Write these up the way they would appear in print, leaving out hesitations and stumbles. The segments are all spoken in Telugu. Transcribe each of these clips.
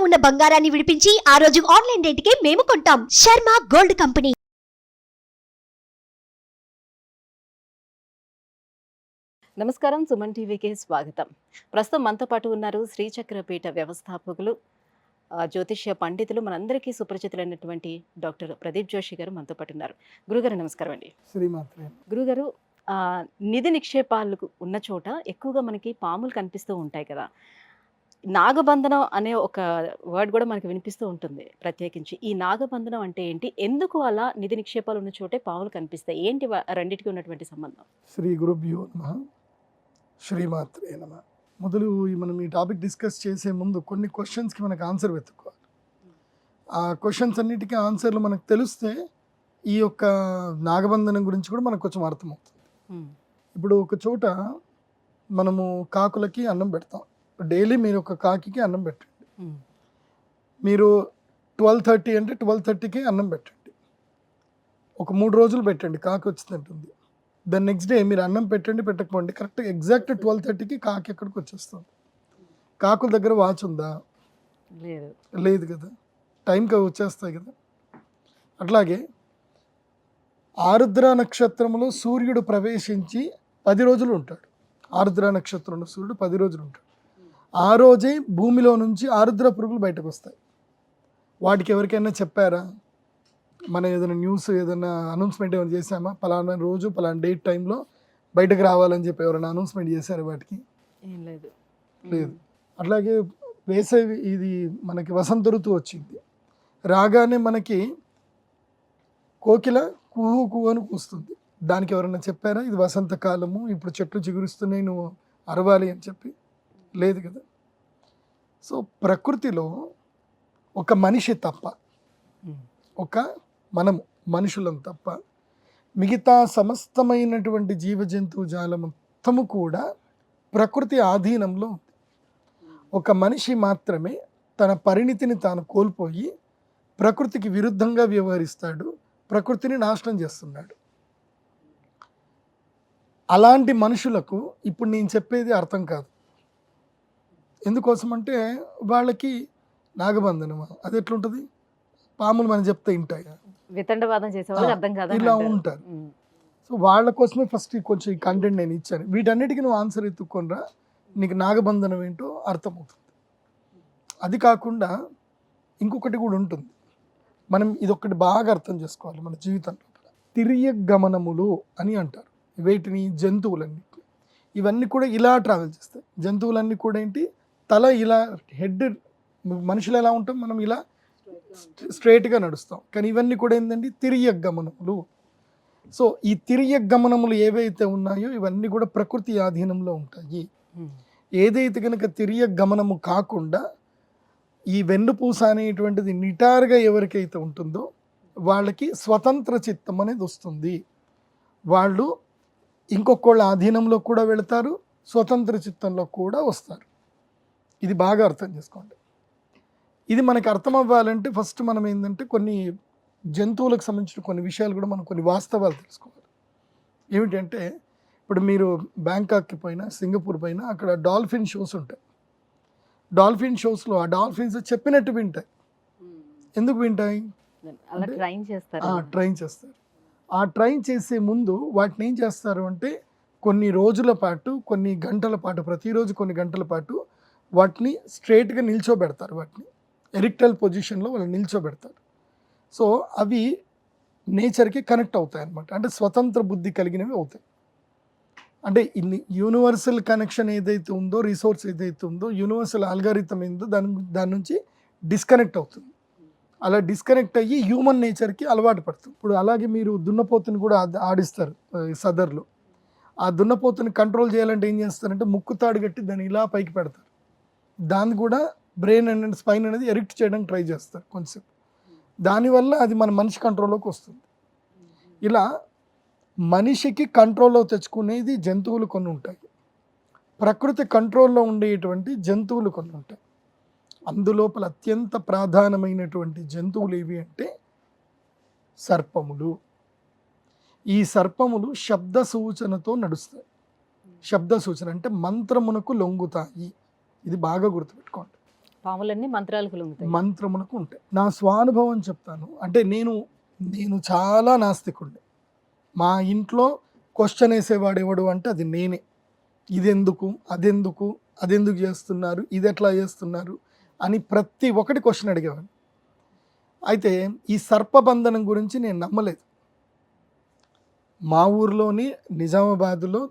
ఉన్న బంగారాన్ని విడిపించి ఆ రోజు ఆన్లైన్ రేటుకే మేము కొంటాం. Sharma gold company. నమస్కారం, సుమన్ టీవీకి స్వాగతం. ప్రస్తుతం మనతో పాటు ఉన్నారు శ్రీచక్రపీఠ వ్యవస్థాపకులు, జ్యోతిష్య పండితులు, మనందరికీ సుపరిచితులైనటువంటి డాక్టర్ ప్రదీప్ జోషి గారు మనతో పాటు ఉన్నారు. గురుగారు నమస్కారం అండి. శ్రీమాత్రే. గురుగారు, నిధి నిక్షేపాలకు ఉన్న చోట ఎక్కువగా మనకి పాములు కనిపిస్తూ ఉంటాయి కదా. నాగబంధనం అనే ఒక వర్డ్ కూడా మనకి వినిపిస్తూ ఉంటుంది. ప్రత్యేకించి ఈ నాగబంధనం అంటే ఏంటి, ఎందుకు అలా నిధి నిక్షేపాలు ఉన్న చోటే పాములు కనిపిస్తాయి, ఏంటి రెండింటికి ఉన్నటువంటి సంబంధం? శ్రీ గురుభ్యో నమః. శ్రీమాత్రే నమః. మొదలు మనం ఈ టాపిక్ డిస్కస్ చేసే ముందు కొన్ని క్వశ్చన్స్కి మనకు ఆన్సర్ వెతుక్కోవాలి. ఆ క్వశ్చన్స్ అన్నిటికీ ఆన్సర్లు మనకు తెలిస్తే ఈ యొక్క నాగబంధనం గురించి కూడా మనకు కొంచెం అర్థమవుతుంది. ఇప్పుడు ఒక చోట మనము కాకులకి అన్నం పెడతాం. డైలీ మీరు ఒక కాకి అన్నం పెట్టండి. మీరు 12:30 అంటే 12:30కి అన్నం పెట్టండి. ఒక 3 రోజులు పెట్టండి, కాకి వచ్చినట్టుంది. దాని నెక్స్ట్ డే మీరు అన్నం పెట్టండి, పెట్టకపోండి, కరెక్ట్గా ఎగ్జాక్ట్ 12:30కి కాకి ఎక్కడికి వచ్చేస్తుంది. కాకుల దగ్గర వాచ్ ఉందా? లేదు కదా, టైంకి అవి వచ్చేస్తాయి కదా. అట్లాగే ఆరుద్ర నక్షత్రంలో సూర్యుడు ప్రవేశించి 10 రోజులు ఉంటాడు. ఆరుద్ర నక్షత్రంలో సూర్యుడు 10 రోజులు ఉంటాడు. ఆ రోజే భూమిలో నుంచి ఆరుద్ర పురుగులు బయటకు వస్తాయి. వాటికి ఎవరికైనా చెప్పారా? మనం ఏదైనా న్యూస్, ఏదైనా అనౌన్స్మెంట్ ఏమైనా చేసామా? పలానా రోజు పలానా డేట్ టైంలో బయటకు రావాలని చెప్పి ఎవరైనా అనౌన్స్మెంట్ చేశారు? వాటికి ఏం లేదు. లేదు. అట్లాగే వేసవి, ఇది మనకి వసంత ఋతువు వచ్చింది. రాగానే మనకి కోకిల కుహు కుహు అని కూస్తుంది. దానికి ఎవరైనా చెప్పారా ఇది వసంతకాలము, ఇప్పుడు చెట్లు చిగురుస్తున్నాయి, నువ్వు అరవాలి అని చెప్పి? లేదు కదా. సో ప్రకృతిలో ఒక మనిషి తప్ప, మనుషులం తప్ప మిగతా సమస్తమైనటువంటి జీవజంతువు జాలం మొత్తము కూడా ప్రకృతి ఆధీనంలో ఉంది. ఒక మనిషి మాత్రమే తన పరిణితిని తాను కోల్పోయి ప్రకృతికి విరుద్ధంగా వ్యవహరిస్తాడు, ప్రకృతిని నాశనం చేస్తున్నాడు. అలాంటి మనుషులకు ఇప్పుడు నేను చెప్పేది అర్థం కాదు. ఎందుకోసం అంటే వాళ్ళకి నాగబంధనమా, అది ఎట్లుంటుంది? పాములు మనం చెప్తే వింటాయి, వితండవాదం చేసేవాళ్ళు అర్థం కాదు, ఇలా ఉంటారు. సో వాళ్ళ కోసమే ఫస్ట్ కొంచెం ఈ కంటెంట్ నేను ఇచ్చాను. వీటన్నిటికీ నువ్వు ఆన్సర్ ఎత్తుక్కొనిరా, నీకు నాగబంధనం ఏంటో అర్థమవుతుంది. అది కాకుండా ఇంకొకటి కూడా ఉంటుంది. మనం ఇదొక్కటి బాగా అర్థం చేసుకోవాలి మన జీవితంలో. తిర్యగమనములు అని అంటారు వీటిని, జంతువులన్నీ. ఇవన్నీ కూడా ఇలా ట్రావెల్ చేస్తాయి. జంతువులన్నీ కూడా ఏంటి, తల ఇలా, హెడ్, మనుషులు ఎలా ఉంటాం మనం ఇలా స్ట్రైట్గా నడుస్తాం. కానీ ఇవన్నీ కూడా ఏంటంటే తిర్యగమనములు. సో ఈ తిర్యగమనములు ఏవైతే ఉన్నాయో ఇవన్నీ కూడా ప్రకృతి ఆధీనంలో ఉంటాయి. ఏదైతే కనుక తిర్యగమనము కాకుండా ఈ వెన్నుపూస అనేటువంటిది నిటారుగా ఎవరికైతే ఉంటుందో వాళ్ళకి స్వతంత్ర చిత్తం అనేది వస్తుంది. వాళ్ళు ఇంకొకళ్ళ ఆధీనంలో కూడా వెళతారు, స్వతంత్ర చిత్తంలో కూడా వస్తారు. ఇది బాగా అర్థం చేసుకోండి. ఇది మనకి అర్థం అవ్వాలంటే ఫస్ట్ మనం ఏంటంటే కొన్ని జంతువులకు సంబంధించిన కొన్ని విషయాలు కూడా మనం, కొన్ని వాస్తవాలు తెలుసుకోవాలి. ఏమిటంటే ఇప్పుడు మీరు బ్యాంకాక్కి పోయినా, సింగపూర్ పోయినా, అక్కడ డాల్ఫిన్ షోస్ ఉంటాయి. డాల్ఫిన్ షోస్లో ఆ డాల్ఫిన్స్ చెప్పినట్టు వింటాయి. ఎందుకు వింటాయి? ట్రైన్ చేస్తారు. ఆ ట్రైన్ చేసే ముందు వాటిని ఏం చేస్తారు అంటే కొన్ని రోజుల పాటు, కొన్ని గంటల పాటు, ప్రతిరోజు కొన్ని గంటల పాటు వాటిని స్ట్రైట్గా నిల్చోబెడతారు. వాటిని ఎరిక్టల్ పొజిషన్లో వాళ్ళు నిల్చోబెడతారు. సో అవి నేచర్కి కనెక్ట్ అవుతాయి అన్నమాట. అంటే స్వతంత్ర బుద్ధి కలిగినవి అవుతాయి. అంటే ఇన్ని యూనివర్సల్ కనెక్షన్ ఏదైతే ఉందో, రిసోర్స్ ఏదైతే ఉందో, యూనివర్సల్ ఆల్గారిథం ఏందో దాని నుంచి డిస్కనెక్ట్ అవుతుంది. అలా డిస్కనెక్ట్ అయ్యి హ్యూమన్ నేచర్కి అలవాటు పడుతుంది. ఇప్పుడు అలాగే మీరు దున్నపోతుని కూడా ఆడిస్తారు సదర్లో. ఆ దున్నపోతుని కంట్రోల్ చేయాలంటే ఏం చేస్తారంటే ముక్కు తాడు కట్టి దాన్ని ఇలా పైకి పెడతారు. దాన్ని కూడా బ్రెయిన్ అండ్ స్పైన్ అనేది ఎరిక్ట్ చేయడానికి ట్రై చేస్తారు కొంచెం. దానివల్ల అది మన మనిషి కంట్రోల్లోకి వస్తుంది. ఇలా మనిషికి కంట్రోల్లో తెచ్చుకునేది జంతువులు కొన్ని ఉంటాయి, ప్రకృతి కంట్రోల్లో ఉండేటువంటి జంతువులు కొన్ని ఉంటాయి. అందులోపల అత్యంత ప్రధానమైనటువంటి జంతువులు ఏవి అంటే సర్పములు. ఈ సర్పములు శబ్ద సూచనతో నడుస్తాయి. శబ్ద సూచన అంటే మంత్రమునకు లొంగుతాయి. ఇది బాగా గుర్తుపెట్టుకోండి. పాములన్నీ మంత్రాలకు లొంగుతాయి. మంత్రములకు ఉంటాయి. నా స్వానుభవం చెప్తాను. అంటే నేను చాలా నాస్తికుడిని. మా ఇంట్లో క్వశ్చన్ వేసేవాడు ఎవడు అంటే అది నేనే. ఇదెందుకు, అదెందుకు చేస్తున్నారు, ఇది ఎట్లా చేస్తున్నారు అని ప్రతి ఒక్కటి క్వశ్చన్ అడిగేవాడిని. అయితే ఈ సర్పబంధనం గురించి నేను నమ్మలేదు. మా ఊర్లోని నిజామాబాద్లో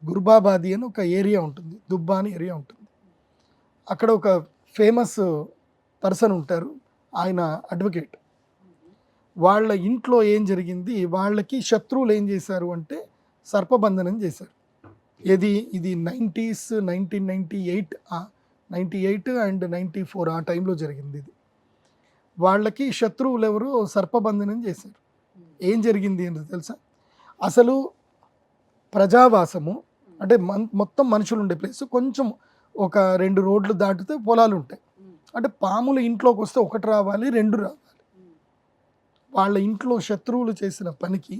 గుర్బాబాది అని ఒక ఏరియా ఉంటుంది, దుబ్బా అని ఏరియా ఉంటుంది. అక్కడ ఒక ఫేమస్ పర్సన్ ఉంటారు, ఆయన అడ్వకేట్. వాళ్ళ ఇంట్లో ఏం జరిగింది, వాళ్ళకి శత్రువులు ఏం చేశారు అంటే సర్పబంధనం చేశారు. ఇది 1998 అండ్ 94 ఆ టైంలో జరిగింది. ఇది వాళ్ళకి శత్రువులు ఎవరు సర్పబంధనం చేశారు. ఏం జరిగింది అని తెలుసా? అసలు ప్రజావాసము అంటే మొత్తం మనుషులు ఉండే ప్లేస్, కొంచెం ఒక 2 రోడ్లు దాటితే పొలాలు ఉంటాయి. అంటే పాములు ఇంట్లోకి వస్తే 1 రావాలి, 2 రావాలి. వాళ్ళ ఇంట్లో శత్రువులు చేసిన పనికి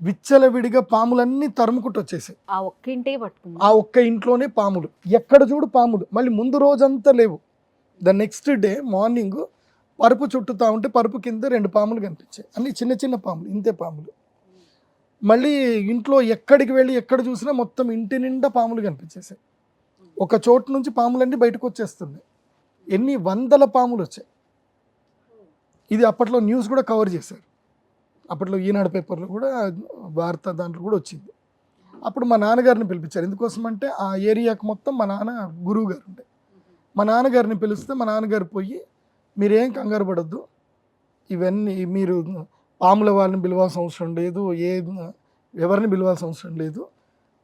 విచ్చలవిడిగా పాములన్నీ తరుముకుంటూ వచ్చేసాయి. ఆ ఒక్క ఇంటే పట్టుకుంది. ఆ ఒక్క ఇంట్లోనే పాములు, ఎక్కడ చూడు పాములు. మళ్ళీ ముందు రోజంతా లేవు. ద నెక్స్ట్ డే మార్నింగ్ పరుపు చుట్టుతా ఉంటే పరుపు కింద 2 పాములు కనిపించాయి. అన్ని చిన్న చిన్న పాములు, ఇంతే పాములు. మళ్ళీ ఇంట్లో ఎక్కడికి వెళ్ళి ఎక్కడ చూసినా మొత్తం ఇంటి నిండా పాములు కనిపించేసాయి. ఒక చోటు నుంచి పాములన్నీ బయటకు వచ్చేస్తున్నాయి. ఎన్ని వందల పాములు వచ్చాయి. ఇది అప్పట్లో న్యూస్ కూడా కవర్ చేశారు. అప్పట్లో ఈనాడు పేపర్లో కూడా వార్త దాంట్లో కూడా వచ్చింది. అప్పుడు మా నాన్నగారిని పిలిపించారు. ఎందుకోసం అంటే ఆ ఏరియాకు మొత్తం మా నాన్న గురువు గారు ఉండే. మా నాన్నగారిని పిలిస్తే మా నాన్నగారు పోయి, మీరేం కంగారు పడద్దు, ఇవన్నీ మీరు పాముల వాళ్ళని పిలవాల్సిన అవసరం లేదు, ఎవరిని పిలవాల్సిన అవసరం లేదు,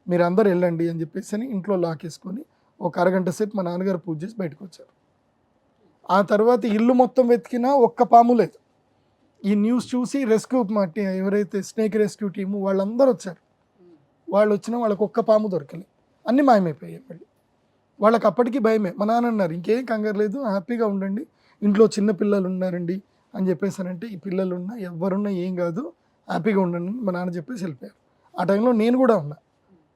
మీరు అందరు వెళ్ళండి అని చెప్పేసి అని ఇంట్లో లాకేసుకొని ఒక అరగంట సేపు మా నాన్నగారు పూజ చేసి బయటకు వచ్చారు. ఆ తర్వాత ఇల్లు మొత్తం వెతికినా ఒక్క పాము లేదు. ఈ న్యూస్ చూసి రెస్క్యూ ఎవరైతే స్నేక్ రెస్క్యూ టీము వాళ్ళందరూ వచ్చారు. వాళ్ళు వచ్చినా వాళ్ళకి ఒక్క పాము దొరకలేదు, అన్నీ మాయమైపోయాయి. మళ్ళీ వాళ్ళకి అప్పటికీ భయమే. మా నాన్న అన్నారు, ఇంకేం కంగారు లేదు, హ్యాపీగా ఉండండి, ఇంట్లో చిన్న పిల్లలు ఉన్నారండి అని చెప్పేసానంటే, ఈ పిల్లలు ఉన్నా ఎవరున్నా ఏం కాదు, హ్యాపీగా ఉండండి మా నాన్న చెప్పేసి వెళ్ళిపోయారు. ఆ టైంలో నేను కూడా ఉన్నా,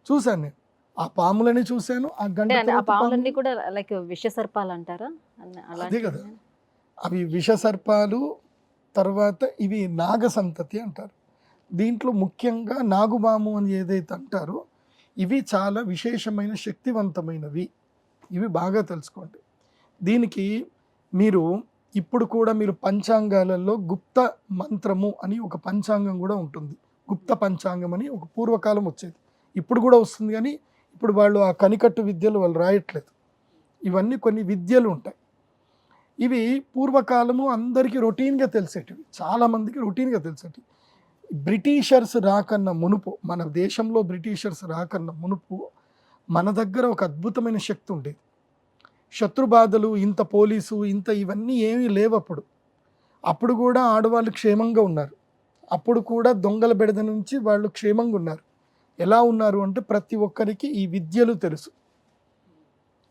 చూశాను. నేను ఆ పాములని చూశాను. ఆ గంట ఆ పాములన్నీ కూడా లైక్ విష సర్పాలు అంటారా? అదే కదా, అవి విష సర్పాలు. తర్వాత ఇవి నాగ సంతతి అంటారు. దీంట్లో ముఖ్యంగా నాగుబాము అని ఏదైతే అంటారో ఇవి చాలా విశేషమైన శక్తివంతమైనవి. ఇవి బాగా తెలుసుకోండి. దీనికి మీరు ఇప్పుడు కూడా మీరు పంచాంగాలలో గుప్త మంత్రము అని ఒక పంచాంగం కూడా ఉంటుంది. గుప్త పంచాంగం అని ఒక పూర్వకాలం వచ్చేది, ఇప్పుడు కూడా వస్తుంది. కానీ ఇప్పుడు వాళ్ళు ఆ కనికట్టు విద్యలు వాళ్ళు రాయట్లేదు. ఇవన్నీ కొన్ని విద్యలు ఉంటాయి. ఇవి పూర్వకాలము అందరికీ రొటీన్గా తెలిసేటివి, చాలామందికి రొటీన్గా తెలిసేటివి. బ్రిటిషర్స్ రాకన్నా మునుపు, మన దేశంలో బ్రిటిషర్స్ రాకన్నా మునుపు మన దగ్గర ఒక అద్భుతమైన శక్తి ఉండేది. శత్రుబాధలు, ఇంత పోలీసు, ఇంత ఇవన్నీ ఏమీ లేవు అప్పుడు కూడా ఆడవాళ్ళు క్షేమంగా ఉన్నారు. అప్పుడు కూడా దొంగల బెడద నుంచి వాళ్ళు క్షేమంగా ఉన్నారు. ఎలా ఉన్నారు అంటే ప్రతి ఒక్కరికి ఈ విద్యలు తెలుసు.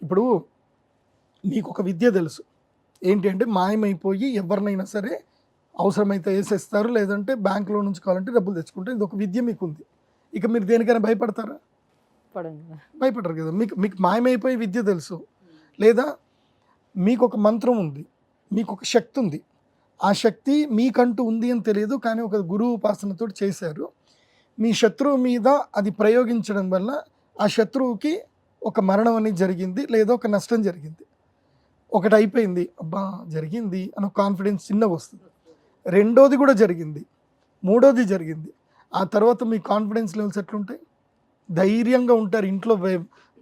ఇప్పుడు మీకు ఒక విద్య తెలుసు ఏంటి అంటే, మాయమైపోయి ఎవరినైనా సరే అవసరమైతే వేసేస్తారు, లేదంటే బ్యాంకులో నుంచి కావాలంటే డబ్బులు తెచ్చుకుంటారు. ఇది ఒక విద్య మీకు ఉంది. ఇక మీరు దేనికైనా భయపడతారా? భయపడరు కదా. మీకు మాయమైపోయి విద్య తెలుసు. లేదా మీకు ఒక మంత్రం ఉంది, మీకు ఒక శక్తి ఉంది. ఆ శక్తి మీకంటూ ఉంది అని తెలియదు, కానీ ఒక గురువు ఉపాసనతో చేశారు. మీ శత్రువు మీద అది ప్రయోగించడం వల్ల ఆ శత్రువుకి ఒక మరణం అనేది జరిగింది, లేదా ఒక నష్టం జరిగింది. ఒకటి అయిపోయింది, అబ్బా జరిగింది అని కాన్ఫిడెన్స్ చిన్నగా వస్తుంది. రెండోది కూడా జరిగింది, మూడోది జరిగింది. ఆ తర్వాత మీ కాన్ఫిడెన్స్ లెవెల్స్ ఎట్లుంటాయి? ధైర్యంగా ఉంటారు. ఇంట్లో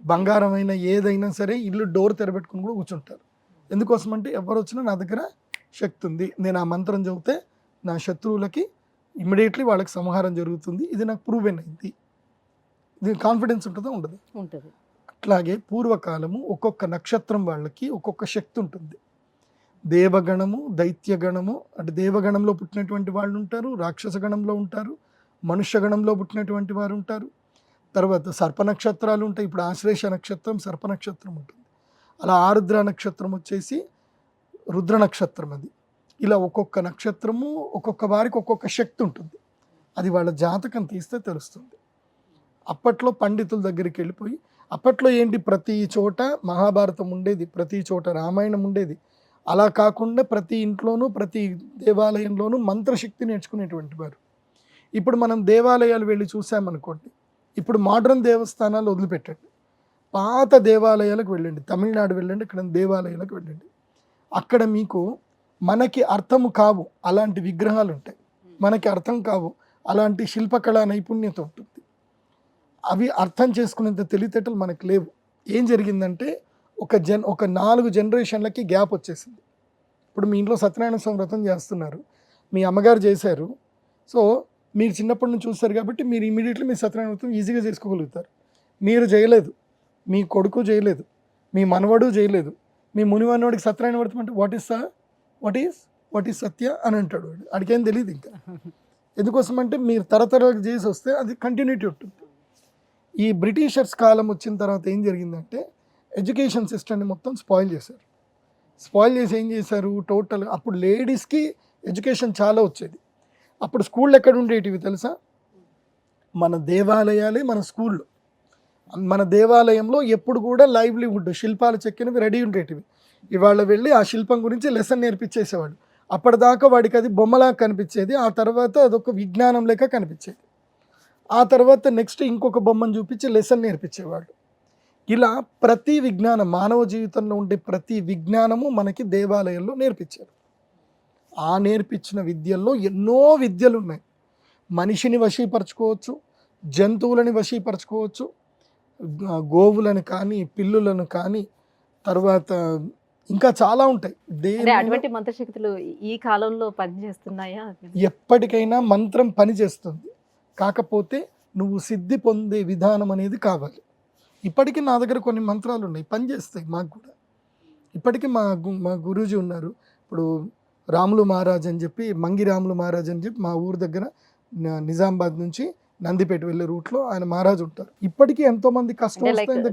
బంగారం అయినా ఏదైనా సరే ఇల్లు డోర్ తెరబెట్టుకుని కూడా కూర్చుంటారు. ఎందుకోసం అంటే ఎవరు వచ్చినా నా దగ్గర శక్తి ఉంది, నేను ఆ మంత్రం చదివితే నా శత్రువులకి ఇమ్మీడియట్లీ వాళ్ళకి సంహారం జరుగుతుంది, ఇది నాకు ప్రూవెన్ అయింది. ఇది కాన్ఫిడెన్స్ ఉంటుందా? ఉండదు. ఉంటుంది. అట్లాగే పూర్వకాలము ఒక్కొక్క నక్షత్రం వాళ్ళకి ఒక్కొక్క శక్తి ఉంటుంది. దేవగణము, దైత్యగణము, అంటే దేవగణంలో పుట్టినటువంటి వాళ్ళు ఉంటారు, రాక్షస గణంలో ఉంటారు, మనుష్య గణంలో పుట్టినటువంటి వారు ఉంటారు. తర్వాత సర్ప నక్షత్రాలు ఉంటాయి. ఇప్పుడు ఆశ్లేష నక్షత్రం సర్ప నక్షత్రం ఉంటుంది. అలా ఆరుద్ర నక్షత్రం వచ్చేసి రుద్ర నక్షత్రం. అది ఇలా ఒక్కొక్క నక్షత్రము ఒక్కొక్క వారికి ఒక్కొక్క శక్తి ఉంటుంది. అది వాళ్ళ జాతకం తీస్తే తెలుస్తుంది. అప్పట్లో పండితుల దగ్గరికి వెళ్ళిపోయి అప్పట్లో ఏంటి, ప్రతి చోట మహాభారతం ఉండేది, ప్రతి చోట రామాయణం ఉండేది. అలా కాకుండా ప్రతి ఇంట్లోనూ ప్రతి దేవాలయంలోనూ మంత్రశక్తి నేర్చుకునేటువంటి వారు. ఇప్పుడు మనం దేవాలయాలు వెళ్ళి చూసామనుకోండి, ఇప్పుడు మోడ్రన్ దేవస్థానాలు వదిలిపెట్టండి, పాత దేవాలయాలకు వెళ్ళండి, తమిళనాడు వెళ్ళండి, ఇక్కడ దేవాలయాలకు వెళ్ళండి. అక్కడ మీకు మనకి అర్థము కావు అలాంటి విగ్రహాలు ఉంటాయి, మనకి అర్థం కావు అలాంటి శిల్పకళా నైపుణ్యత ఉంటుంది. అవి అర్థం చేసుకునేంత తెలివితేటలు మనకు లేవు. ఏం జరిగిందంటే ఒక 4 జనరేషన్లకి గ్యాప్ వచ్చేసింది. ఇప్పుడు మీ ఇంట్లో సత్యనారాయణ స్వామి వ్రతం చేస్తున్నారు, మీ అమ్మగారు చేశారు, సో మీరు చిన్నప్పటి నుంచి చూస్తారు కాబట్టి మీరు ఇమీడియట్లీ మీ సత్యనారాయణ వ్రతం ఈజీగా చేసుకోగలుగుతారు. మీరు చేయలేదు, మీ కొడుకు చేయలేదు, మీ మనవడు చేయలేదు, మీ మునివన్నవాడికి సత్యనారాయణ వ్రతం అంటే వాట్ ఈస్ సత్య అని అంటాడు వాడు, అడిగేం తెలియదు ఇంకా. ఎందుకోసం అంటే మీరు తరతరాలకు చేసి వస్తే అది కంటిన్యూటీ ఉంటుంది. ఈ బ్రిటిషర్స్ కాలం వచ్చిన తర్వాత ఏం జరిగిందంటే ఎడ్యుకేషన్ సిస్టమ్ని మొత్తం స్పాయిల్ చేశారు. స్పాయిల్ చేసి ఏం చేశారు, టోటల్ అప్పుడు లేడీస్కి ఎడ్యుకేషన్ చాలా వచ్చేది. అప్పుడు స్కూళ్ళు ఎక్కడ ఉండేటివి తెలుసా, మన దేవాలయాలే మన స్కూళ్ళు. మన దేవాలయంలో ఎప్పుడు కూడా లైవ్లీవుడ్ శిల్పాలు చెక్కినవి రెడీ ఉండేటివి. ఇవాళ వెళ్ళి ఆ శిల్పం గురించి లెసన్ నేర్పించేసేవాడు. అప్పటిదాకా వాడికి అది బొమ్మలా కనిపించేది, ఆ తర్వాత అదొక విజ్ఞానం లెక్క కనిపించేది. ఆ తర్వాత నెక్స్ట్ ఇంకొక బొమ్మను చూపించి లెసన్ నేర్పించేవాడు. ఇలా ప్రతి విజ్ఞానం, మానవ జీవితంలో ఉండే ప్రతి విజ్ఞానము మనకి దేవాలయంలో నేర్పించారు. ఆ నేర్పించిన విద్యల్లో ఎన్నో విద్యలు ఉన్నాయి. మనిషిని వశీపరచుకోవచ్చు, జంతువులని వశీపరచుకోవచ్చు, గోవులను కానీ పిల్లులను కానీ, తర్వాత ఇంకా చాలా ఉంటాయి. అటువంటి మంత్రశక్తులు ఈ కాలంలో పనిచేస్తున్నాయా? ఎప్పటికైనా మంత్రం పనిచేస్తుంది, కాకపోతే నువ్వు సిద్ధి పొందే విధానం అనేది కావాలి. ఇప్పటికీ నా దగ్గర కొన్ని మంత్రాలు ఉన్నాయి, పనిచేస్తాయి మాకు కూడా. ఇప్పటికీ మా గురూజీ ఉన్నారు, ఇప్పుడు రాములు మహారాజ్ అని చెప్పి, మంగి రాములు మహారాజ్ అని చెప్పి మా ఊరు దగ్గర నిజామాబాద్ నుంచి నందిపేట వెళ్ళే రూట్లో ఆయన మహారాజు ఉంటారు. ఇప్పటికీ ఎంతో మంది కష్టం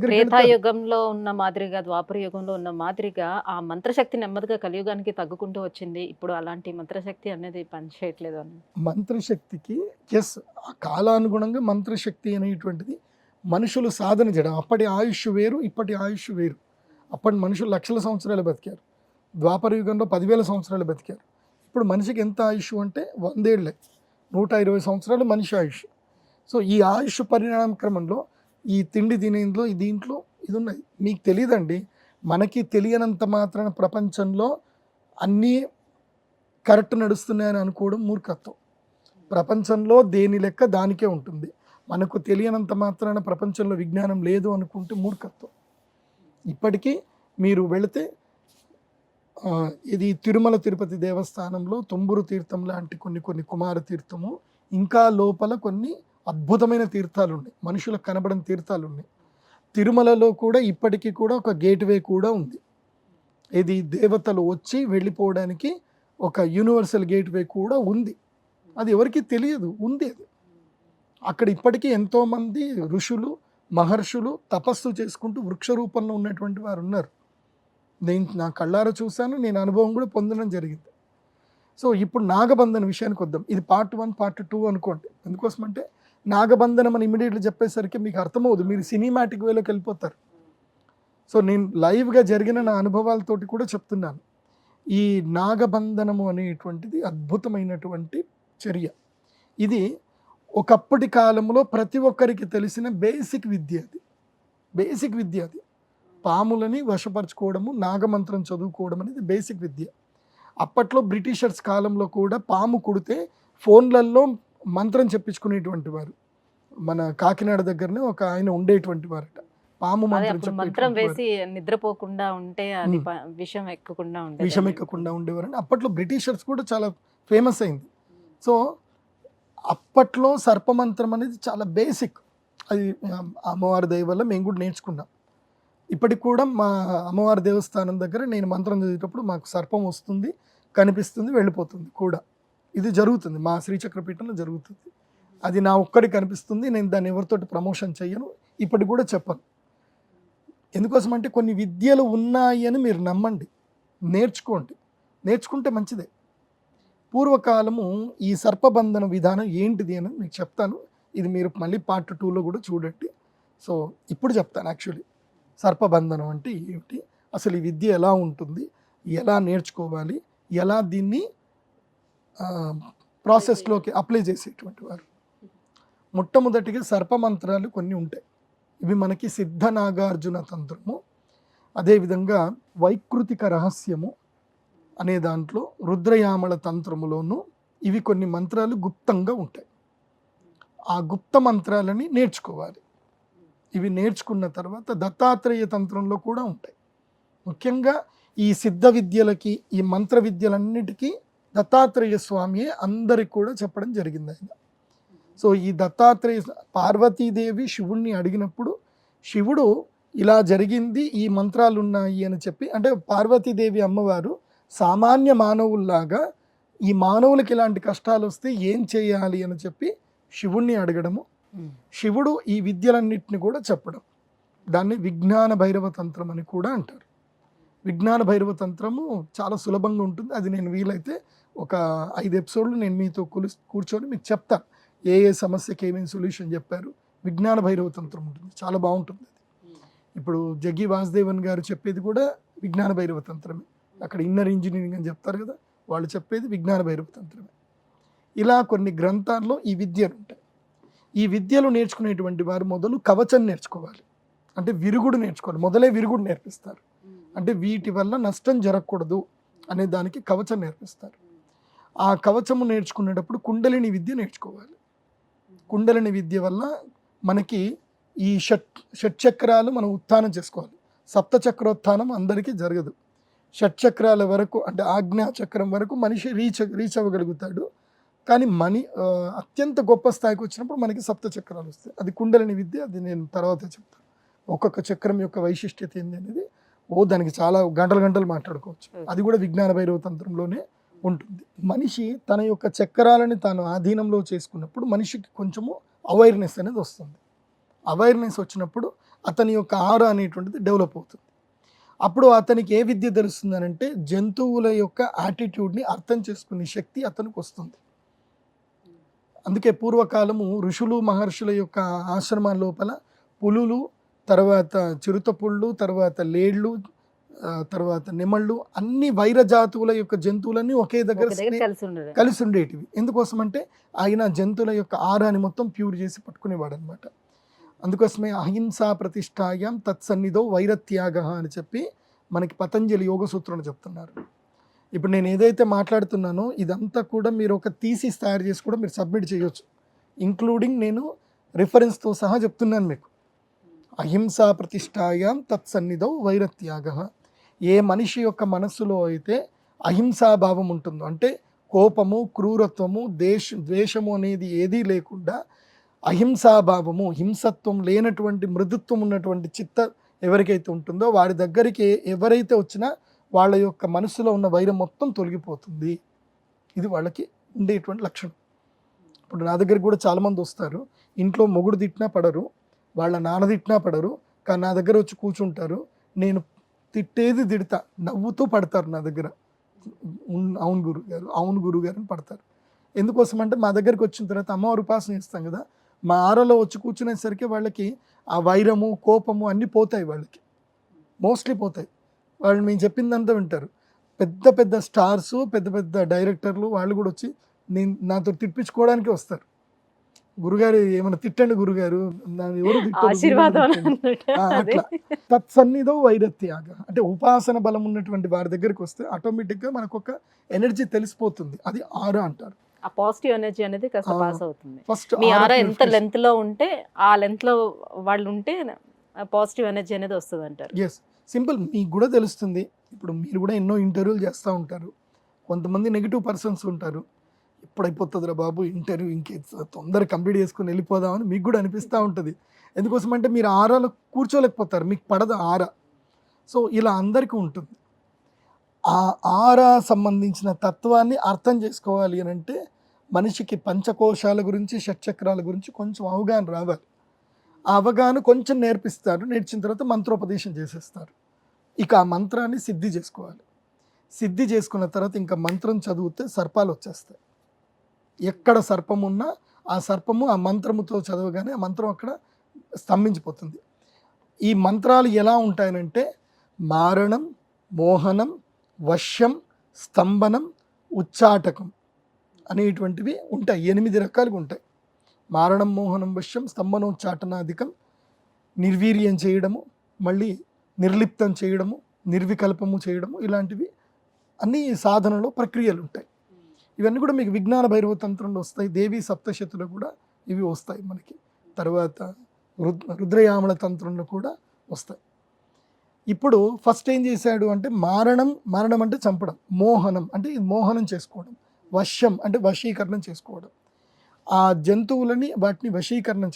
త్రేతాయుగంలో ఉన్న మాదిరిగా, ద్వాపర యుగంలో ఉన్న మాదిరిగా ఆ మంత్రశక్తి నెమ్మదిగా కలియుగానికి తగ్గుకుంటూ వచ్చింది. ఇప్పుడు అలాంటి మంత్రశక్తి అనేది పనిచేయట్లేదు అని. మంత్రశక్తికి ఎస్, ఆ కాలానుగుణంగా మంత్రశక్తి అనేటువంటిది మనుషులు సాధన చేయడం. అప్పటి ఆయుష్ వేరు, ఇప్పటి ఆయుష్ వేరు. అప్పటి మనుషులు లక్షల సంవత్సరాలు బతికారు, ద్వాపర యుగంలో 10,000 సంవత్సరాలు బతికారు. ఇప్పుడు మనిషికి ఎంత ఆయుష్ అంటే 100 ఏళ్ళే, 120 సంవత్సరాలు మనిషి ఆయుష్. సో ఈ ఆయుష్ పరిణామ క్రమంలో ఈ తిండి తినేందులో దీంట్లో ఇది ఉన్నది. మీకు తెలియదండి, మనకి తెలియనంత మాత్రాన ప్రపంచంలో అన్నీ కరెక్ట్ నడుస్తున్నాయని అనుకోవడం మూర్ఖత్వం. ప్రపంచంలో దేని లెక్క దానికే ఉంటుంది. మనకు తెలియనంత మాత్రాన ప్రపంచంలో విజ్ఞానం లేదు అనుకుంటే మూర్ఖత్వం. ఇప్పటికీ మీరు వెళితే ఇది తిరుమల తిరుపతి దేవస్థానంలో తుంబురు తీర్థం లాంటి కొన్ని కుమార తీర్థము, ఇంకా లోపల కొన్ని అద్భుతమైన తీర్థాలు ఉన్నాయి, మనుషులకు కనబడని తీర్థాలు ఉన్నాయి. తిరుమలలో కూడా ఇప్పటికీ కూడా ఒక గేట్వే కూడా ఉంది. ఇది దేవతలు వచ్చి వెళ్ళిపోవడానికి ఒక యూనివర్సల్ గేట్వే కూడా ఉంది. అది ఎవరికి తెలియదు, ఉంది అది. అక్కడ ఇప్పటికీ ఎంతోమంది ఋషులు మహర్షులు తపస్సు చేసుకుంటూ వృక్ష రూపంలో ఉన్నటువంటి వారు ఉన్నారు. నేను నా కళ్ళారా చూశాను, నేను అనుభవం కూడా పొందడం జరిగింది. సో ఇప్పుడు నాగబంధన విషయానికి వద్దాం. ఇది పార్ట్ 1 పార్ట్ 2 అనుకోండి. ఎందుకోసం అంటే నాగబంధనం అని ఇమీడియట్లీ చెప్పేసరికి మీకు అర్థమవుదు, మీరు సినిమాటిక్ వేలోకి వెళ్ళిపోతారు. సో నేను లైవ్గా జరిగిన నా అనుభవాలతోటి కూడా చెప్తున్నాను. ఈ నాగబంధనము అనేటువంటిది అద్భుతమైనటువంటి చర్య. ఇది ఒకప్పటి కాలంలో ప్రతి ఒక్కరికి తెలిసిన బేసిక్ విద్య అది. పాములని వశపరచుకోవడము, నాగమంత్రం చదువుకోవడం అనేది బేసిక్ విద్య. అప్పట్లో బ్రిటిషర్స్ కాలంలో కూడా పాము కుడితే ఫోన్లలో మంత్రం చెప్పించుకునేటువంటి వారు. మన కాకినాడ దగ్గరనే ఒక ఆయన ఉండేటువంటి వారట, పాము మంత్రం వేసి నిద్రపోకుండా ఉంటే అది విషం ఎక్కకుండా ఉండేవారని. అప్పట్లో బ్రిటిషర్స్ కూడా చాలా ఫేమస్ అయింది. సో అప్పట్లో సర్పమంత్రం అనేది చాలా బేసిక్. అది అమ్మవారి దయ వల్ల మేము కూడా నేర్చుకున్నాం. ఇప్పటికి కూడా మా అమ్మవారి దేవస్థానం దగ్గర నేను మంత్రం చదివేటప్పుడు మాకు సర్పం వస్తుంది, కనిపిస్తుంది, వెళ్ళిపోతుంది కూడా. ఇది జరుగుతుంది, మా శ్రీచక్రపీఠంలో జరుగుతుంది. అది నా ఒక్కడికి కనిపిస్తుంది, నేను దాన్ని ఎవరితోటి ప్రమోషన్ చెయ్యను, ఇప్పటికి కూడా చెప్పను. ఎందుకోసం అంటే కొన్ని విద్యలు ఉన్నాయి అని మీరు నమ్మండి, నేర్చుకుంటే మంచిదే. పూర్వకాలము ఈ సర్పబంధన విధానం ఏంటిది అని మీకు చెప్తాను. ఇది మీరు మళ్ళీ పార్ట్ 2లో కూడా చూడండి, సో ఇప్పుడు చెప్తాను యాక్చువల్లీ సర్పబంధనం అంటే ఏమిటి, అసలు ఈ విద్య ఎలా ఉంటుంది, ఎలా నేర్చుకోవాలి, ఎలా దీన్ని ప్రాసెస్లోకి అప్లై చేసేటువంటి వారు. మొట్టమొదటిగా సర్పమంత్రాలు కొన్ని ఉంటాయి. ఇవి మనకి సిద్ధ నాగార్జున తంత్రము, అదేవిధంగా వైకృతిక రహస్యము అనే దాంట్లో రుద్రయామల తంత్రములోనూ ఇవి కొన్ని మంత్రాలు గుప్తంగా ఉంటాయి. ఆ గుప్త మంత్రాలని నేర్చుకోవాలి. ఇవి నేర్చుకున్న తర్వాత దత్తాత్రేయ తంత్రంలో కూడా ఉంటాయి. ముఖ్యంగా ఈ సిద్ధ విద్యలకి, ఈ మంత్ర విద్యలన్నిటికీ దత్తాత్రేయ స్వామియే అందరికి కూడా చెప్పడం జరిగింది ఆయన. సో ఈ దత్తాత్రేయ, పార్వతీదేవి శివుణ్ణి అడిగినప్పుడు శివుడు ఇలా జరిగింది, ఈ మంత్రాలు ఉన్నాయి అని చెప్పి, అంటే పార్వతీదేవి అమ్మవారు సామాన్య మానవుల్లాగా ఈ మానవులకి ఇలాంటి కష్టాలు వస్తే ఏం చేయాలి అని చెప్పి శివుణ్ణి అడగడము, శివుడు ఈ విద్యలన్నిటిని కూడా చెప్పడం, దాన్ని విజ్ఞాన భైరవ తంత్రం అని కూడా అంటారు. విజ్ఞాన భైరవ తంత్రము చాలా సులభంగా ఉంటుంది. అది నేను వీలైతే ఒక 5 ఎపిసోడ్లు నేను మీతో కూర్చొని మీకు చెప్తాను ఏ ఏ సమస్యకి ఏమేమి సొల్యూషన్ చెప్పారు. విజ్ఞాన భైరవ తంత్రం ఉంటుంది, చాలా బాగుంటుంది. అది ఇప్పుడు జగ్గి వాసుదేవన్ గారు చెప్పేది కూడా విజ్ఞాన భైరవ తంత్రమే. అక్కడ ఇన్నర్ ఇంజనీరింగ్ అని చెప్తారు కదా, వాళ్ళు చెప్పేది విజ్ఞాన భైరవ తంత్రమే. ఇలా కొన్ని గ్రంథాల్లో ఈ విద్యలు ఉంటాయి. ఈ విద్యలు నేర్చుకునేటువంటి వారు మొదలు కవచం నేర్చుకోవాలి, అంటే విరుగుడు నేర్చుకోవాలి. మొదలే విరుగుడు నేర్పిస్తారు, అంటే వీటి వల్ల నష్టం జరగకూడదు అనే దానికి కవచం నేర్పిస్తారు. ఆ కవచము నేర్చుకునేటప్పుడు కుండలిని విద్య నేర్చుకోవాలి. కుండలిని విద్య వల్ల మనకి ఈ షట్చక్రాలు మనం ఉత్థానం చేసుకోవాలి. సప్తచక్రోత్థానం అందరికీ జరగదు. షట్చక్రాల వరకు, అంటే ఆజ్ఞా చక్రం వరకు మనిషి రీచ్ అవ్వగలుగుతాడు. కానీ అత్యంత గొప్ప స్థాయికి వచ్చినప్పుడు మనకి సప్త చక్రాలు వస్తాయి. అది కుండలిని విద్య, అది నేను తర్వాత చెప్తాను. ఒక్కొక్క చక్రం యొక్క వైశిష్ట్యత ఏంది అనేది దానికి చాలా గంటలు మాట్లాడుకోవచ్చు. అది కూడా విజ్ఞాన భైరవ తంత్రంలోనే ఉంటుంది. మనిషి తన యొక్క చక్రాలని తాను ఆధీనంలో చేసుకున్నప్పుడు మనిషికి కొంచెము అవేర్నెస్ అనేది వస్తుంది. అవేర్నెస్ వచ్చినప్పుడు అతని యొక్క ఆరా అనేటువంటిది డెవలప్ అవుతుంది. అప్పుడు అతనికి ఏ విద్య తెలుస్తుంది అంటే జంతువుల యొక్క యాటిట్యూడ్ని అర్థం చేసుకునే శక్తి అతనికి వస్తుంది. అందుకే పూర్వకాలము ఋషులు మహర్షుల యొక్క ఆశ్రమాల లోపల పులులు, తర్వాత చిరుతపుళ్ళు, తర్వాత లేళ్ళు, తర్వాత నెమళ్ళు, అన్ని వైర జాతువుల యొక్క జంతువులన్నీ ఒకే దగ్గర కలిసి ఉండేటివి. ఎందుకోసం అంటే ఆయన జంతువుల యొక్క ఆరాన్ని మొత్తం ప్యూర్ చేసి పట్టుకునేవాడు అనమాట. అందుకోసమే అహింసా ప్రతిష్టాయాం తత్సన్నిధో వైరత్యాగ అని చెప్పి మనకి పతంజలి యోగ సూత్రంలో చెప్తున్నారు. ఇప్పుడు నేను ఏదైతే మాట్లాడుతున్నానో ఇదంతా కూడా మీరు ఒక థీసిస్ తయారు చేసి కూడా మీరు సబ్మిట్ చేయొచ్చు, ఇంక్లూడింగ్ నేను రిఫరెన్స్తో సహా చెప్తున్నాను మీకు. అహింసా ప్రతిష్టాయాం తత్సన్నిధౌ వైరత్యాగ. ఏ మనిషి యొక్క మనస్సులో అయితే అహింసాభావం ఉంటుందో, అంటే కోపము, క్రూరత్వము, ద్వేషము అనేది ఏదీ లేకుండా అహింసాభావము, హింసత్వం లేనటువంటి మృదుత్వం ఉన్నటువంటి చిత్త ఎవరికైతే ఉంటుందో వారి దగ్గరికి ఎవరైతే వచ్చినా వాళ్ళ యొక్క మనసులో ఉన్న వైరం మొత్తం తొలగిపోతుంది. ఇది వాళ్ళకి ఉండేటువంటి లక్షణం. ఇప్పుడు నా దగ్గరికి కూడా చాలామంది వస్తారు, ఇంట్లో మొగుడు తిట్టినా పడరు, వాళ్ళ నాన్న తిట్టినా పడరు, కానీ నా దగ్గర వచ్చి కూర్చుంటారు. నేను తిట్టేది తిడతా, నవ్వుతూ పడతారు నా దగ్గర. అవును గురుగారు అని పడతారు. ఎందుకోసం అంటే మా దగ్గరికి వచ్చిన తర్వాత అమ్మవారి ఉపాసన చేస్తాం కదా, మా ఆరలో వచ్చి కూర్చునేసరికి వాళ్ళకి ఆ వైరము, కోపము అన్నీ పోతాయి. వాళ్ళకి మోస్ట్లీ పోతాయి. వాళ్ళు మేము చెప్పిందంతా వింటారు. పెద్ద పెద్ద స్టార్స్, పెద్ద పెద్ద డైరెక్టర్లు వాళ్ళు కూడా వచ్చి నాతో తిప్పించుకోవడానికి వస్తారు. గురుగారు ఏమైనా తిట్టండి గురుగారు, ఎవరు అట్లా. తత్సన్నిధో వైరత్యాగ, అంటే ఉపాసన బలం ఉన్నటువంటి వారి దగ్గరికి వస్తే ఆటోమేటిక్గా మనకు ఒక ఎనర్జీ తెలిసిపోతుంది. అది ఆరా అంటారు. ఆ పాజిటివ్ ఎనర్జీ అనేది కాస్త పాస్ అవుతుంది. ఫస్ట్ మీ ఆరా ఎంత లెంత్ లో ఉంటే ఆ లెంత్ లో వాళ్ళు ఉంటే పాజిటివ్ ఎనర్జీ అనేది వస్తుంది అంటారు. Yes, simple. మీకు కూడా తెలుస్తుంది. ఇప్పుడు మీరు కూడా ఎన్నో ఇంటర్వ్యూలు చేస్తూ ఉంటారు. కొంతమంది నెగిటివ్ పర్సన్స్ ఉంటారు. ఇప్పుడు అయిపోతుందిరా బాబు ఇంటర్వ్యూ, ఇంకే తొందరగా కంప్లీట్ చేసుకుని వెళ్ళిపోదామని మీకు కూడా అనిపిస్తూ ఉంటుంది. ఎందుకోసం అంటే మీరు ఆరాలో కూర్చోలేకపోతారు, మీకు పడదు ఆరా. సో ఇలా అందరికీ ఉంటుంది. ఆ ఆరా సంబంధించిన తత్వాన్ని అర్థం చేసుకోవాలి అని అంటే మనిషికి పంచకోశాల గురించి, షట్చక్రాల గురించి కొంచెం అవగాహన రావాలి. ఆ అవగాహన కొంచెం నేర్పిస్తారు, నేర్చిన తర్వాత మంత్రోపదేశం చేసేస్తారు. ఇక ఆ మంత్రాన్ని సిద్ధి చేసుకోవాలి. సిద్ధి చేసుకున్న తర్వాత ఇంకా మంత్రం చదివితే సర్పాలు వచ్చేస్తాయి. ఎక్కడ సర్పం ఉన్నా ఆ సర్పము ఆ మంత్రముతో చదవగానే ఆ మంత్రం అక్కడ స్తంభించిపోతుంది. ఈ మంత్రాలు ఎలా ఉంటాయనంటే మారణం, మోహనం, వశ్యం, స్తంభనం, ఉచ్చాటకం అనేటువంటివి ఉంటాయి. 8 రకాలుగా ఉంటాయి. మారణం, మోహనం, వశ్యం, స్తంభనం, ఉచ్చాటనాధికం, నిర్వీర్యం చేయడము, మళ్ళీ నిర్లిప్తం చేయడము, నిర్వికల్పము చేయడము, ఇలాంటివి అన్ని సాధనలో ప్రక్రియలు ఉంటాయి. ఇవన్నీ కూడా మీకు విజ్ఞాన భైరవ తంత్రంలో వస్తాయి. దేవి సప్తశతిలో కూడా ఇవి వస్తాయి మనకి. తర్వాత రుద్రయామల తంత్రంలో కూడా వస్తాయి. ఇప్పుడు ఫస్ట్ ఏం చేశాడు అంటే మరణం అంటే చంపడం, మోహనం అంటే ఇది మోహనం చేసుకోవడం, వశ్యం అంటే వశీకరణం చేసుకోవడం. ఆ జంతువులని వాటిని వశీకరణం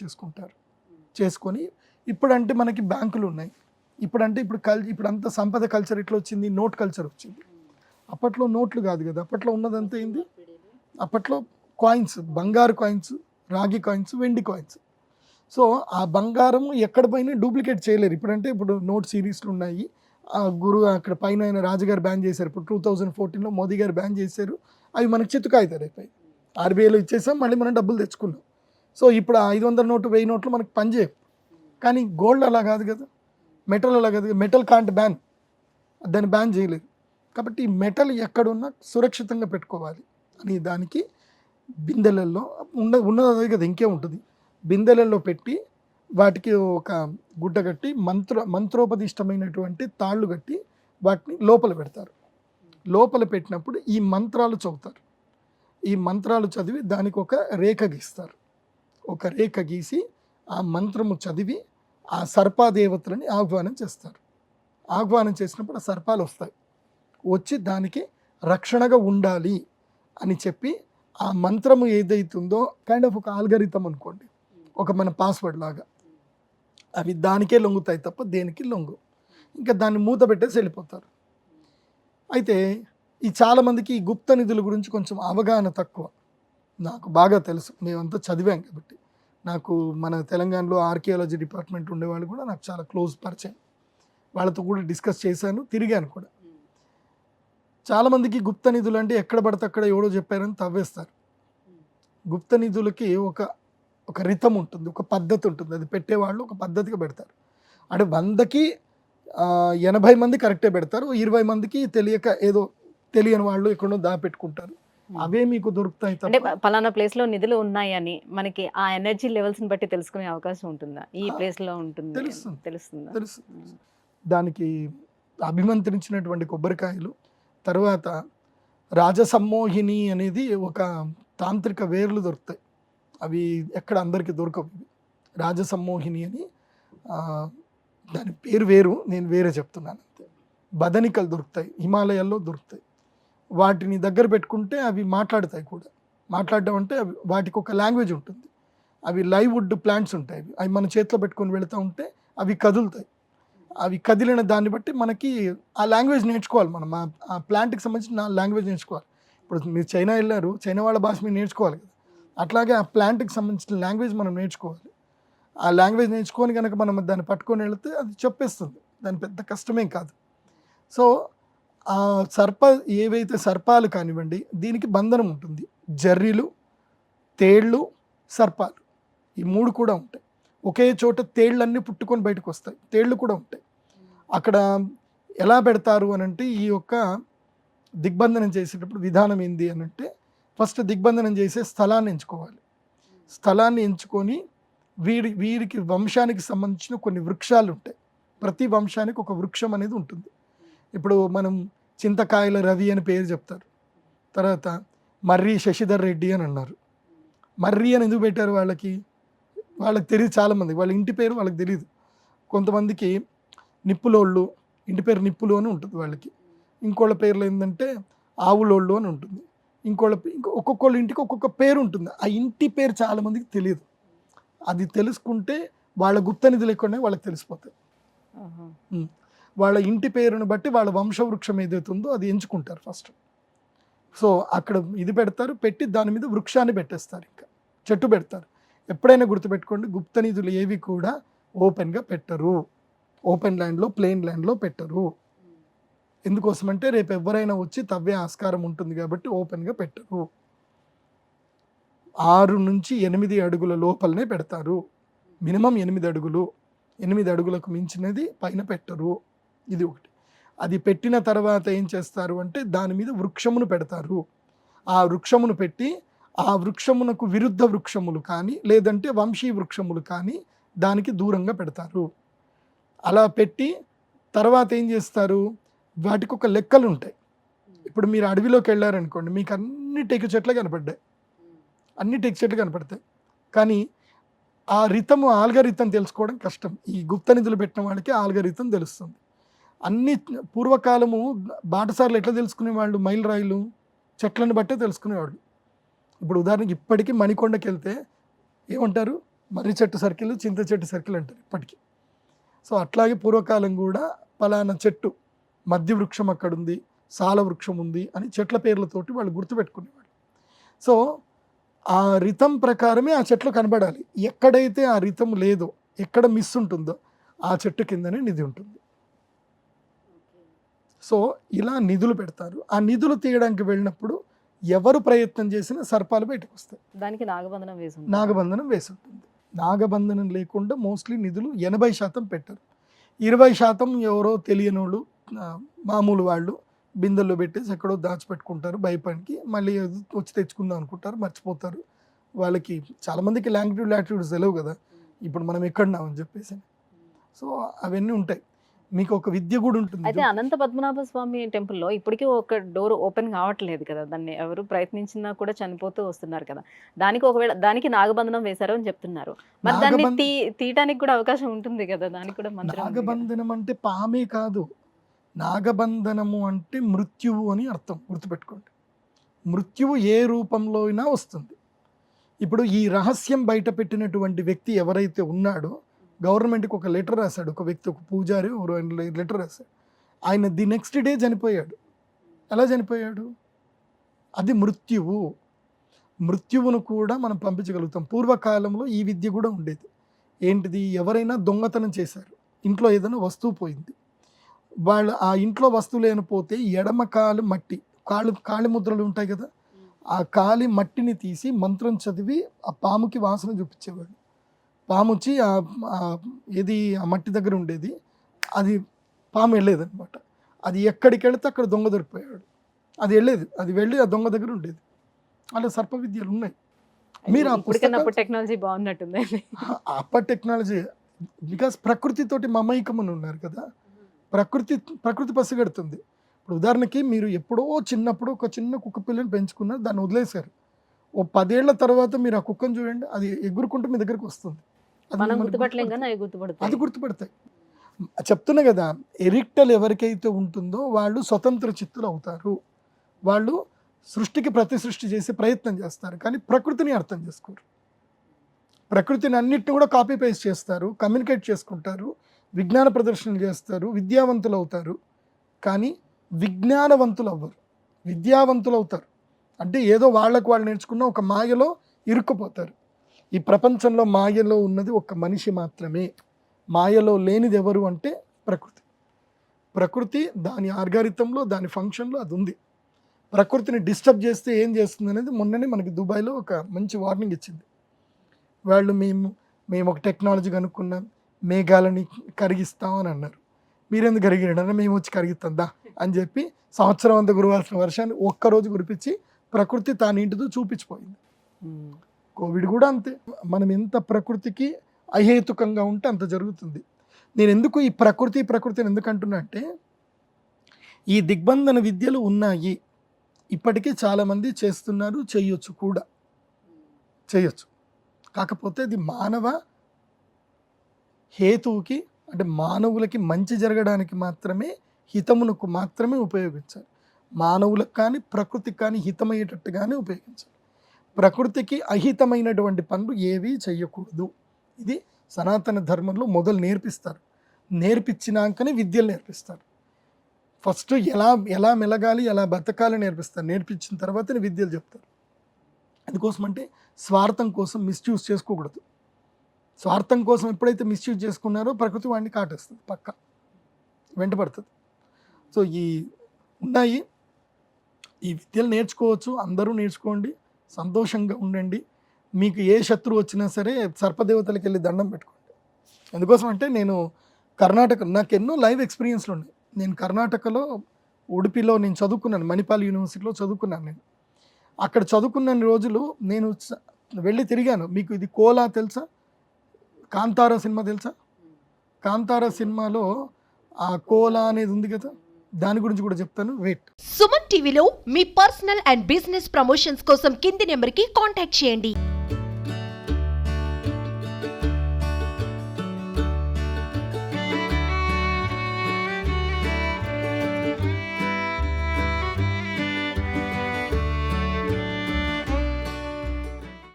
చేసుకొని ఇప్పుడంటే మనకి బ్యాంకులు ఉన్నాయి. ఇప్పుడు అంత సంపద కల్చర్ ఎట్లా వచ్చింది, నోట్ కల్చర్ వచ్చింది. అప్పట్లో నోట్లు కాదు కదా, అప్పట్లో ఉన్నదంతా ఏంది, అప్పట్లో కాయిన్స్, బంగారు కాయిన్స్, రాగి కాయిన్స్, వెండి కాయిన్స్. సో ఆ బంగారం ఎక్కడ పైన డూప్లికేట్ చేయలేరు. ఇప్పుడు నోట్ సిరీస్లు ఉన్నాయి. ఆ అక్కడ పైన ఆయన రాజుగారు బ్యాన్ చేశారు. ఇప్పుడు 2014లో మోదీ గారు బ్యాన్ చేశారు. అవి మనకు చిత్తుకు అవుతారు. అయిపోయి RBIలో ఇచ్చేసాం, మళ్ళీ మనం డబ్బులు తెచ్చుకున్నాం. సో ఇప్పుడు 500 నోటు 1000 నోట్లు మనకు పనిచేయవు. కానీ గోల్డ్ అలా కాదు కదా, మెటల్ అలా కాదు. మెటల్ కాంట్ బ్యాన్, దాన్ని బ్యాన్ చేయలేదు. కాబట్టి మెటల్ ఎక్కడున్నా సురక్షితంగా పెట్టుకోవాలి అని దానికి బిందెలలో ఉన్నది అదే కదా, ఇంకే ఉంటుంది. బిందెలలో పెట్టి వాటికి ఒక గుడ్డ కట్టి మంత్రోపదిష్టమైనటువంటి తాళ్ళు కట్టి వాటిని లోపల పెడతారు. లోపల పెట్టినప్పుడు ఈ మంత్రాలు చదువుతారు. ఈ మంత్రాలు చదివి దానికి ఒక రేఖ గీస్తారు. ఒక రేఖ గీసి ఆ మంత్రము చదివి ఆ సర్పాదేవతలని ఆహ్వానం చేస్తారు. ఆహ్వానం చేసినప్పుడు ఆ సర్పాలు వస్తాయి. వచ్చి దానికి రక్షణగా ఉండాలి అని చెప్పి ఆ మంత్రము ఏదైతుందో కైండ్ ఆఫ్ ఒక ఆల్గరిథం అనుకోండి, ఒక మన పాస్వర్డ్ లాగా, అవి దానికే లొంగుతాయి తప్ప దేనికి లొంగు. ఇంకా దాన్ని మూత పెట్టేసి వెళ్ళిపోతారు. అయితే ఈ చాలామందికి ఈ గుప్త నిధుల గురించి కొంచెం అవగాహన తక్కువ. నాకు బాగా తెలుసు, మేమంతా చదివాం కాబట్టి. నాకు మన తెలంగాణలో ఆర్కియాలజీ డిపార్ట్మెంట్ ఉండేవాళ్ళు కూడా నాకు చాలా క్లోజ్ పరిచయం. వాళ్ళతో కూడా డిస్కస్ చేశాను, తిరిగాను కూడా. చాలామందికి గుప్త నిధులు అంటే ఎక్కడ పడితే అక్కడ ఎవడో చెప్పారని తవ్వేస్తారు. గుప్త నిధులకి ఒక రితం ఉంటుంది, ఒక పద్ధతి ఉంటుంది. అది పెట్టేవాళ్ళు ఒక పద్ధతిగా పెడతారు. అంటే 100కి 80 మంది కరెక్టే పెడతారు, 20 మందికి తెలియని వాళ్ళు ఎక్కడో దాపెట్టుకుంటారు. అవే మీకు దొరుకుతాయి. అంటే పలానా ప్లేస్ లో నిధులు ఉన్నాయని మనకి ఆ ఎనర్జీ లెవెల్స్ ని బట్టి తెలుసుకునే అవకాశం ఉంటుందా? ఈ ప్లేస్ లో ఉంటుంది తెలుస్తుందా? దానికి అభిమంత్రించినటువంటి కొబ్బరికాయలు, తర్వాత రాజసమ్మోహిని అనేది ఒక తాంత్రిక వేర్లు దొరుకుతాయి. అవి ఎక్కడ అందరికీ దొరకవు. రాజసమ్మోహిని అని దాని పేరు వేరు, నేను వేరే చెప్తున్నాను అంతే. బదనికలు దొరుకుతాయి, హిమాలయాల్లో దొరుకుతాయి. వాటిని దగ్గర పెట్టుకుంటే అవి మాట్లాడతాయి కూడా. మాట్లాడడం అంటే వాటికి ఒక లాంగ్వేజ్ ఉంటుంది. అవి లైవ్ వుడ్ ప్లాంట్స్ ఉంటాయి. అవి మన చేతిలో పెట్టుకొని వెళుతూ ఉంటే అవి కదులుతాయి. అవి కదిలిన దాన్ని బట్టి మనకి ఆ లాంగ్వేజ్ నేర్చుకోవాలి. మనం ఆ ప్లాంట్కి సంబంధించిన లాంగ్వేజ్ నేర్చుకోవాలి. ఇప్పుడు మీరు చైనా వెళ్ళారు, చైనా వాళ్ళ భాష మీరు నేర్చుకోవాలి కదా. అట్లాగే ఆ ప్లాంట్కి సంబంధించిన లాంగ్వేజ్ మనం నేర్చుకోవాలి. ఆ లాంగ్వేజ్ నేర్చుకొని కనుక మనం దాన్ని పట్టుకొని వెళితే అది చెప్పేస్తుంది. దాని పెద్ద కష్టమేం కాదు. సో ఆ ఏవైతే సర్పాలు కానివ్వండి, దీనికి బంధనం ఉంటుంది. జర్రీలు, తేళ్ళు, సర్పాలు, ఈ 3 కూడా ఉంటాయి. ఒకే చోట తేళ్ళన్నీ పుట్టుకొని బయటకు వస్తాయి, తేళ్ళు కూడా ఉంటాయి. అక్కడ ఎలా పెడతారు అని అంటే, ఈ యొక్క దిగ్బంధనం చేసేటప్పుడు విధానం ఏంది అని అంటే, ఫస్ట్ దిగ్బంధనం చేసే స్థలాన్ని ఎంచుకోవాలి. స్థలాన్ని ఎంచుకొని వీరికి వంశానికి సంబంధించిన కొన్ని వృక్షాలు ఉంటాయి. ప్రతి వంశానికి ఒక వృక్షం అనేది ఉంటుంది. ఇప్పుడు మనం చింతకాయల రవి అని పేరు చెప్తారు. తర్వాత మర్రి శశిధర్ రెడ్డి అని అన్నారు. మర్రి అని ఎందుకు పెట్టారు? వాళ్ళకి తెలియదు. చాలామంది వాళ్ళ ఇంటి పేరు వాళ్ళకి తెలియదు. కొంతమందికి నిప్పులోళ్ళు, ఇంటి పేరు నిప్పులు అని ఉంటుంది వాళ్ళకి. ఇంకోళ్ళ పేర్లు ఏంటంటే ఆవులోళ్ళు అని ఉంటుంది. ఒక్కొక్కళ్ళ ఇంటికి ఒక్కొక్క పేరు ఉంటుంది. ఆ ఇంటి పేరు చాలామందికి తెలియదు. అది తెలుసుకుంటే వాళ్ళ గుప్త నిధులు ఎక్కువనే వాళ్ళకి తెలిసిపోతాయి. వాళ్ళ ఇంటి పేరును బట్టి వాళ్ళ వంశవృక్షం ఏదైతే ఉందో అది ఎంచుకుంటారు ఫస్ట్. సో అక్కడ ఇది పెడతారు, పెట్టి దాని మీద వృక్షాన్ని పెట్టేస్తారు, ఇంకా చెట్టు పెడతారు. ఎప్పుడైనా గుర్తుపెట్టుకోండి, గుప్త నిధులు ఏవి కూడా ఓపెన్గా పెట్టరు. ఓపెన్ ల్యాండ్లో, ప్లెయిన్ ల్యాండ్లో పెట్టరు. ఎందుకోసమంటే రేపు ఎవరైనా వచ్చి తవ్వే ఆస్కారం ఉంటుంది కాబట్టి ఓపెన్గా పెట్టరు. 6 నుంచి 8 అడుగుల లోపలనే పెడతారు. మినిమం 8 అడుగులు, 8 అడుగులకు మించినది పైన పెట్టరు. ఇది ఒకటి. అది పెట్టిన తర్వాత ఏం చేస్తారు అంటే దాని మీద వృక్షమును పెడతారు. ఆ వృక్షమును పెట్టి ఆ వృక్షమునకు విరుద్ధ వృక్షములు కానీ లేదంటే వంశీ వృక్షములు కానీ దానికి దూరంగా పెడతారు. అలా పెట్టి తర్వాత ఏం చేస్తారు, వాటికి ఒక లెక్కలు ఉంటాయి. ఇప్పుడు మీరు అడవిలోకి వెళ్ళారనుకోండి, మీకు అన్ని టేకు చెట్లు కనపడ్డాయి, అన్ని టేకు చెట్లు కనపడతాయి. కానీ ఆ రితము ఆల్గరితం తెలుసుకోవడం కష్టం. ఈ గుప్త నిధులు పెట్టిన వాళ్ళకి ఆల్గరితం తెలుస్తుంది. అన్ని పూర్వకాలము బాటసార్లు ఎట్లా తెలుసుకునేవాళ్ళు, మైల్ రాయిలు చెట్లను బట్టే తెలుసుకునేవాళ్ళు. ఇప్పుడు ఉదాహరణకి ఇప్పటికీ మణికొండకి వెళ్తే ఏమంటారు, మర్రి చెట్టు సర్కిల్, చింత చెట్టు సర్కిల్ అంటారు ఇప్పటికీ. సో అట్లాగే పూర్వకాలం కూడా పలానా చెట్టు మధ్య వృక్షం అక్కడ ఉంది, సాల వృక్షం ఉంది అని చెట్ల పేర్లతోటి వాళ్ళు గుర్తుపెట్టుకునేవాళ్ళు. సో ఆ రితం ప్రకారమే ఆ చెట్లు కనబడాలి. ఎక్కడైతే ఆ రితం లేదో, ఎక్కడ మిస్ ఉంటుందో ఆ చెట్టు కిందనే నిధి ఉంటుంది. సో ఇలా నిధులు పెడతారు. ఆ నిధులు తీయడానికి వెళ్ళినప్పుడు ఎవరు ప్రయత్నం చేసినా సర్పాలు బయటకు వస్తాయి. దానికి నాగబంధనం వేసి ఉంటుంది. నాగబంధనం వేసి ఉంటుంది. నాగబంధనం లేకుండా మోస్ట్లీ నిధులు 80% పెట్టరు. 20% ఎవరో తెలియని వాళ్ళు, మామూలు వాళ్ళు బిందెల్లో పెట్టేసి ఎక్కడో దాచిపెట్టుకుంటారు భయపడికి. మళ్ళీ వచ్చి తెచ్చుకుందాం అనుకుంటారు, మర్చిపోతారు. వాళ్ళకి చాలామందికి లాటిట్యూడ్స్ తెలియవు కదా, ఇప్పుడు మనం ఎక్కడున్నామని చెప్పేసి. సో అవన్నీ ఉంటాయి. మీకు ఒక విద్య కూడా ఉంటుంది. అయితే అనంత పద్మనాభ స్వామి టెంపుల్లో ఇప్పటికీ ఒక డోర్ ఓపెన్ కావట్లేదు కదా, దాన్ని ఎవరు ప్రయత్నించినా కూడా చనిపోతూ వస్తున్నారు కదా. దానికి ఒకవేళ దానికి నాగబంధనం వేశారు అని చెప్తున్నారు. మరి దాన్ని తీయటానికి కూడా అవకాశం ఉంటుంది కదా, దానికి కూడా మంత్రం ఉంది కదా. నాగబంధనం అంటే పామే కాదు, నాగబంధనము అంటే మృత్యువు అని అర్థం, గుర్తుపెట్టుకోండి. మృత్యువు ఏ రూపంలో అయినా వస్తుంది. ఇప్పుడు ఈ రహస్యం బయట పెట్టినటువంటి వ్యక్తి ఎవరైతే ఉన్నాడో, గవర్నమెంట్కి ఒక లెటర్ రాశాడు ఒక వ్యక్తి, ఒక పూజారి లెటర్ రాశాడు. ఆయన ది నెక్స్ట్ డే చనిపోయాడు. ఎలా చనిపోయాడు? అది మృత్యువు. మృత్యువును కూడా మనం పంపించగలుగుతాం. పూర్వకాలంలో ఈ విద్య కూడా ఉండేది. ఏంటిది, ఎవరైనా దొంగతనం చేశారు, ఇంట్లో ఏదైనా వస్తువు పోయింది, వాళ్ళు ఆ ఇంట్లో వస్తువు లేనిపోతే ఎడమ కాలు మట్టి, కాళి ముద్రలు ఉంటాయి కదా, ఆ కాలి మట్టిని తీసి మంత్రం చదివి ఆ పాముకి వాసన చూపించేవాడు. పాము వచ్చి ఏది ఆ మట్టి దగ్గర ఉండేది, అది పాము వెళ్ళేదన్నమాట. అది ఎక్కడికి వెళితే అక్కడ దొంగ దొరికిపోయాడు. అది వెళ్ళేది, అది వెళ్ళి ఆ దొంగ దగ్గర ఉండేది. అలా సర్ప విద్యలు ఉన్నాయి. మీరు టెక్నాలజీ బాగున్నట్టుంది. అప్పటి టెక్నాలజీ, బికాస్ ప్రకృతితోటి మమైకమని ఉన్నారు కదా, ప్రకృతి పసిగడుతుంది. ఇప్పుడు ఉదాహరణకి మీరు ఎప్పుడో చిన్నప్పుడు ఒక చిన్న కుక్క పిల్లని పెంచుకున్నారు, దాన్ని వదిలేశారు. ఓ 10 ఏళ్ల తర్వాత మీరు ఆ కుక్కను చూడండి, అది ఎగురుకుంటూ మీ దగ్గరికి వస్తుంది. అది గుర్తుపడతాయి. చెప్తున్నా కదా, ఎరిక్టల్ ఎవరికైతే ఉంటుందో వాళ్ళు స్వతంత్ర చిత్తులు అవుతారు. వాళ్ళు సృష్టికి ప్రతి సృష్టి చేసే ప్రయత్నం చేస్తారు, కానీ ప్రకృతిని అర్థం చేసుకోరు. ప్రకృతిని అన్నిటిని కూడా కాపీ పేస్ట్ చేస్తారు, కమ్యూనికేట్ చేసుకుంటారు, విజ్ఞాన ప్రదర్శనలు చేస్తారు, విద్యావంతులు అవుతారు. కానీ విజ్ఞానవంతులు అవ్వరు, విద్యావంతులు అవుతారు. అంటే ఏదో వాళ్ళకు వాళ్ళు నేర్చుకున్న ఒక మాయలో ఇరుక్కుపోతారు. ఈ ప్రపంచంలో మాయలో ఉన్నది ఒక మనిషి మాత్రమే. మాయలో లేనిది ఎవరు అంటే ప్రకృతి. ప్రకృతి దాని ఆల్గారిథంలో, దాని ఫంక్షన్లో అది ఉంది. ప్రకృతిని డిస్టర్బ్ చేస్తే ఏం చేస్తుంది అనేది మొన్ననే మనకి దుబాయ్లో ఒక మంచి వార్నింగ్ ఇచ్చింది. వాళ్ళు మేము ఒక టెక్నాలజీ కనుక్కున్నాం, మేఘాలని కరిగిస్తాం అని అన్నారు. మీరెందుకు కరిగిరన్నా, మేము వచ్చి కరిగిస్తుందా అని చెప్పి సంవత్సరం అంతా కురవాల్సిన వర్షాన్ని ఒక్కరోజు కురిపించి ప్రకృతి తానేంటిదో చూపించిపోయింది. కోవిడ్ కూడా అంతే. మనం ఎంత ప్రకృతికి అహేతుకంగా ఉంటే అంత జరుగుతుంది. నేను ఎందుకు ఈ ప్రకృతిని ఎందుకు అంటున్నా అంటే, ఈ దిగ్బంధన విద్యలు ఉన్నాయి, ఇప్పటికీ చాలామంది చేస్తున్నారు, చేయొచ్చు కూడా, చేయొచ్చు. కాకపోతే అది మానవ హేతువుకి, అంటే మానవులకి మంచి జరగడానికి మాత్రమే, హితమునకు మాత్రమే ఉపయోగించాలి. మానవులకు కానీ ప్రకృతికి కానీ హితమయ్యేటట్టుగానే ఉపయోగించాలి. ప్రకృతికి అహితమైనటువంటి పనులు ఏవీ చేయకూడదు. ఇది సనాతన ధర్మంలో మొదలు నేర్పిస్తారు. నేర్పించినాకనే విద్యలు నేర్పిస్తారు. ఫస్ట్ ఎలా మెలగాలి, ఎలా బతకాలి నేర్పిస్తారు. నేర్పించిన తర్వాతనే విద్యలు చెప్తారు. అందుకోసమంటే స్వార్థం కోసం మిస్యూజ్ చేసుకోకూడదు. స్వార్థం కోసం ఎప్పుడైతే మిస్యూజ్ చేసుకున్నారో ప్రకృతి వాడిని కాటేస్తుంది, పక్క వెంటబడుతుంది. సో ఉన్నాయి, ఈ విద్యలు నేర్చుకోవచ్చు, అందరూ నేర్చుకోండి, సంతోషంగా ఉండండి. మీకు ఏ శత్రువు వచ్చినా సరే సర్పదేవతలకు వెళ్ళి దండం పెట్టుకోండి. ఎందుకోసం అంటే నేను కర్ణాటక, నాకు ఎన్నో లైవ్ ఎక్స్పీరియన్స్లు ఉన్నాయి. నేను కర్ణాటకలో ఉడిపిలో నేను చదువుకున్నాను, మణిపాల్ యూనివర్సిటీలో చదువుకున్నాను. నేను అక్కడ చదువుకున్న రోజులు నేను వెళ్ళి తిరిగాను. మీకు ఇది కోలా తెలుసా? కాంతారా సినిమా తెలుసా? కాంతారా సినిమాలో ఆ కోలా అనేది ఉంది కదా, దాని గురించి కూడా చెప్తాను. వెయిట్. సుమన్ టీవీలో మీ పర్సనల్ అండ్ బిజినెస్ ప్రమోషన్స్ కోసం కింది నెంబర్కి కాంటాక్ట్ చేయండి.